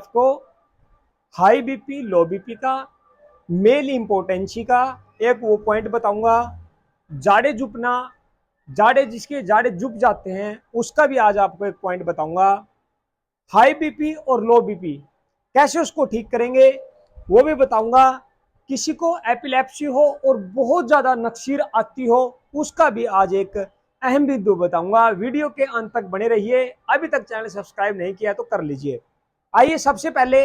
आपको high BP low BP का, mail impotency का एक वो पॉइंट बताऊंगा, जाड़े जुपना, जाड़े जिसके जाड़े जुप जाते हैं उसका भी आज आपको एक पॉइंट बताऊंगा। हाई बीपी और लो बीपी कैसे उसको ठीक करेंगे वो भी बताऊंगा। किसी को एपिलेप्सी हो और बहुत ज्यादा नक्सीर आती हो उसका भी आज एक अहम बिंदु बताऊंगा। वीडियो के अंत तक बने रहिए। अभी तक चैनल सब्सक्राइब नहीं किया तो कर लीजिए। आइए सबसे पहले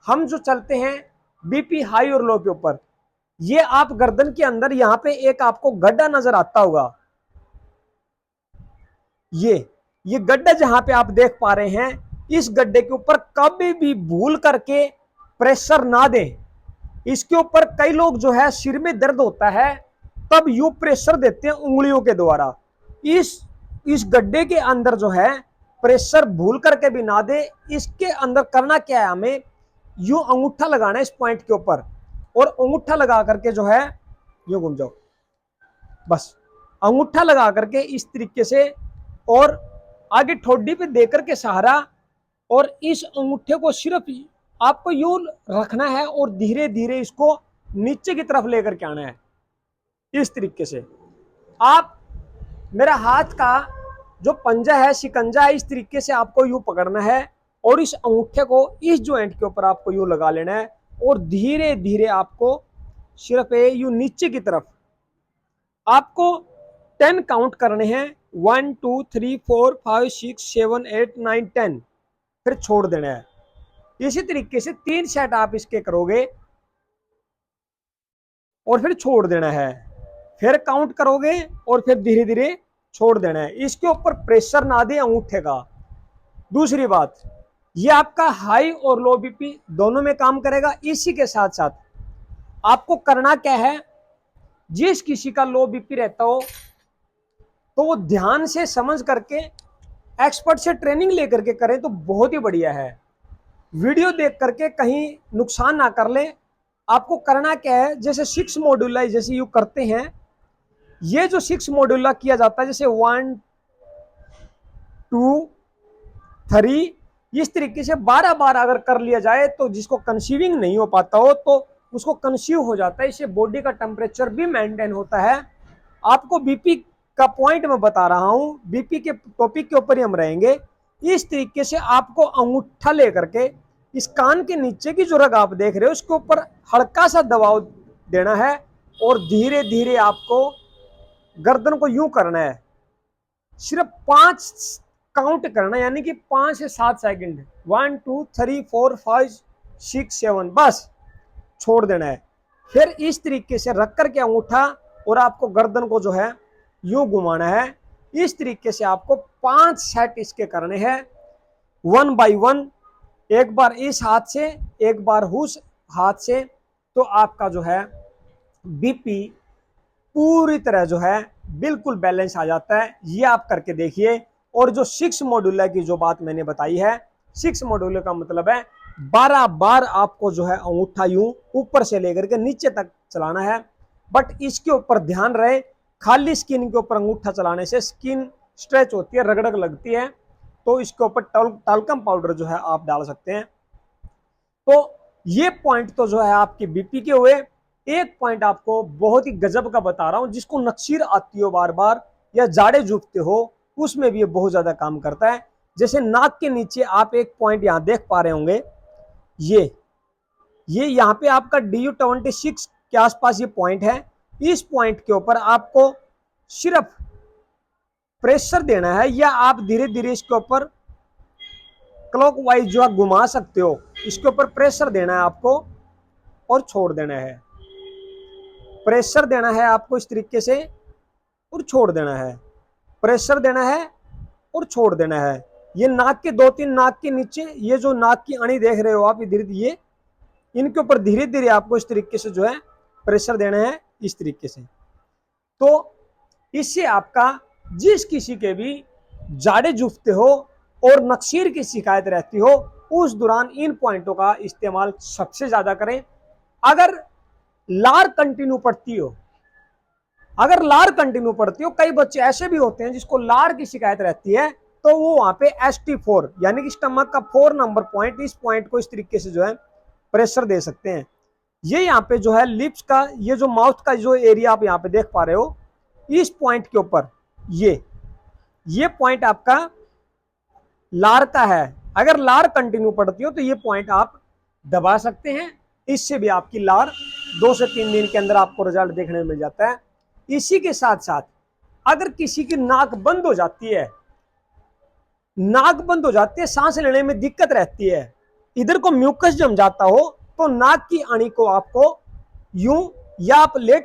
हम जो चलते हैं बीपी हाई और लो के ऊपर। ये आप गर्दन के अंदर यहां पे एक आपको गड्ढा नजर आता होगा। ये गड्ढा जहां पे आप देख पा रहे हैं, इस गड्ढे के ऊपर कभी भी भूल करके प्रेशर ना दें। इसके ऊपर कई लोग जो है सिर में दर्द होता है तब यू प्रेशर देते हैं उंगलियों के द्वारा। इस गड्ढे के अंदर जो है प्रेशर भूल करके भी ना दे। इसके अंदर करना क्या है, हमें यू अंगूठा लगाना है इस पॉइंट के ऊपर, और अंगूठा लगा करके जो है यू घूम जाओ, बस अंगूठा लगा करके इस तरीके से, और आगे ठोडी पे देकर के सहारा, और इस अंगूठे को सिर्फ आपको यूं रखना है और धीरे धीरे इसको नीचे की तरफ लेकर के आना है। इस तरीके से आप मेरा हाथ का जो पंजा है, शिकंजा है, इस तरीके से आपको यूं पकड़ना है और इस अंगूठे को इस जॉइंट के ऊपर आपको यूं लगा लेना है और धीरे धीरे आपको सिर्फ यूं नीचे की तरफ आपको 10 काउंट करने हैं। 1 2 3 4 5 6 7 8 9 10, फिर छोड़ देना है। इसी तरीके से 3 सेट आप इसके करोगे और फिर छोड़ देना है, फिर काउंट करोगे और फिर धीरे धीरे छोड़ देना है। इसके ऊपर प्रेशर ना दे अंगूठे का। दूसरी बात, ये आपका हाई और लो बीपी दोनों में काम करेगा। इसी के साथ साथ आपको करना क्या है, जिस किसी का लो बीपी रहता हो तो वो ध्यान से समझ करके एक्सपर्ट से ट्रेनिंग लेकर के करें तो बहुत ही बढ़िया है। वीडियो देख करके कहीं नुकसान ना कर ले। आपको करना क्या है, जैसे 6 मॉड्यूला जैसे यू करते हैं, ये जो 6 मॉड्यूला किया जाता है, जैसे 1 2 3, इस तरीके से 12 बार अगर कर लिया जाए तो जिसको कंसीविंग नहीं हो पाता हो तो उसको कंसीव हो जाता है। इससे बॉडी का टेम्परेचर भी मेंटेन होता है। आपको बीपी का पॉइंट मैं बता रहा हूं, बीपी के टॉपिक के ऊपर ही हम रहेंगे। इस तरीके से आपको अंगूठा लेकर के इस कान के नीचे की जो रग आप देख रहे हो उसके ऊपर हल्का सा दबाव देना है और धीरे धीरे आपको गर्दन को यूं करना है। सिर्फ 5 काउंट करना, यानी कि 5 से 7 सेकंड, 1 2 3 4 5 6 7, बस छोड़ देना है। फिर इस तरीके से रख करके अंगूठा और आपको गर्दन को जो है यूं घुमाना है। इस तरीके से आपको 5 सेट इसके करने हैं, 1 बाय 1। एक बार इस हाथ से, एक बार उस हाथ से, तो आपका जो है बीपी पूरी तरह जो है बिल्कुल बैलेंस आ जाता है। ये आप करके देखिए। और जो 6 मॉड्यूलर की जो बात मैंने बताई है, 6 मॉड्यूलर का मतलब है 12 बार आपको जो है अंगूठा यूं ऊपर से लेकर के नीचे तक चलाना है। बट इसके ऊपर ध्यान रहे, खाली स्किन के ऊपर अंगूठा चलाने से स्किन स्ट्रेच होती है, रगड़ग लगती है, तो इसके ऊपर टाल्कम पाउडर जो है आप डाल सकते हैं। तो ये पॉइंट तो जो है आपके बीपी के हुए। एक पॉइंट आपको बहुत ही गजब का बता रहा हूं, जिसको नक्सीर आती हो बार बार या जाड़े जुटते हो उसमें भी ये बहुत ज्यादा काम करता है। जैसे नाक के नीचे आप एक पॉइंट यहां देख पा रहे होंगे, ये यहाँ पे आपका DU26 के आसपास ये पॉइंट है। इस पॉइंट के ऊपर आपको सिर्फ प्रेशर देना है, या आप धीरे धीरे इसके ऊपर क्लॉकवाइज जो आप घुमा सकते हो। इसके ऊपर प्रेशर देना है आपको और छोड़ देना है। प्रेशर देना है आपको इस तरीके से और छोड़ देना है। प्रेशर देना है और छोड़ देना है। ये नाक के 2-3 नाक के नीचे, ये जो नाक की अणी देख रहे हो आप इधर, ये इनके ऊपर धीरे धीरे आपको इस तरीके से जो है प्रेशर देना है, इस तरीके से। तो इससे आपका जिस किसी के भी जाड़े जुफते हो और नक्सीर की शिकायत रहती हो, उस दौरान इन पॉइंटों का इस्तेमाल सबसे ज्यादा करें। अगर लार कंटिन्यू पड़ती हो, कई बच्चे ऐसे भी होते हैं जिसको लार की शिकायत रहती है, तो वो वहां पे ST4 यानी कि स्टमक का 4 नंबर पॉइंट, इस पॉइंट को इस तरीके से जो है प्रेशर दे सकते हैं। ये यहाँ पे जो है लिप्स का, ये जो माउथ का जो एरिया आप यहाँ पे देख पा रहे हो, इस पॉइंट के ऊपर ये पॉइंट आपका लार का है। अगर लार कंटिन्यू पड़ती हो तो ये पॉइंट आप दबा सकते हैं, इससे भी आपकी लार 2 से 3 दिन के अंदर आपको रिजल्ट देखने में मिल जाता है। इसी के साथ साथ अगर किसी की नाक बंद हो जाती है, सांस लेने में दिक्कत रहती है, इधर को म्यूकस जम जाता हो, तो नाक की अणी को आपको यूं या आप लेट